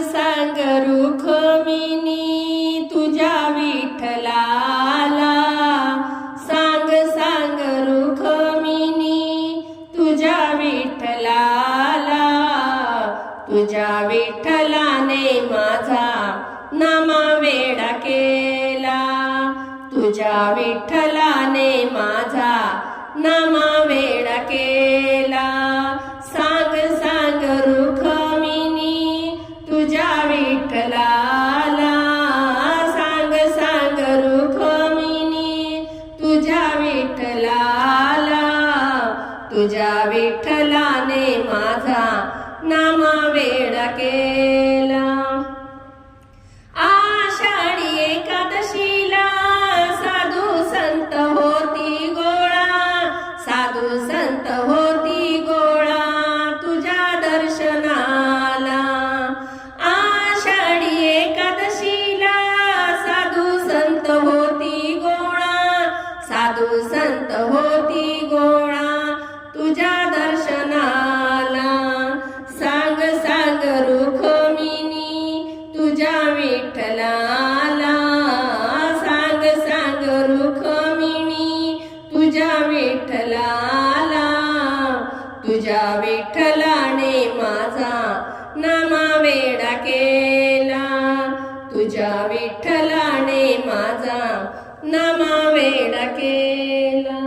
सांग रुक्मिणी तुझ्या विठ्ठलाला, सांग सांग रुक्मिणी तुझ्या विठ्ठलाला, तुझ्या विठ्ठलाने माझा नामवेडा केला, तुझ्या विठ्ठलाने माझा नामवेडा केला. सांग सांग रुक्मिणी तुझ्या विठ्ठलाला, सांग सांग रुक्मिणी तुझ्या विठ्ठलाला, तुझ्या विठ्ठलाने माझा नामवेडा केला. आषाढी एकादशीला साधू संत होती गोळा, साधू संत होती गोळा तुझ्या दर्शनाला. आषाढी एकादशीला साधू संत होती गोळा, साधू संत होती गोळा तुझ्या दर्शनाला. सांग सांग रुक्मिणी तुझ्या विठ्ठलाला, सांग सांग रुक्मिणी तुझ्या विठ्ठलाला, तुझ्या विठ्ठलाने माझा नामवेडा केला, तुझ्या विठ्ठलाने माझा नामवेडा केला.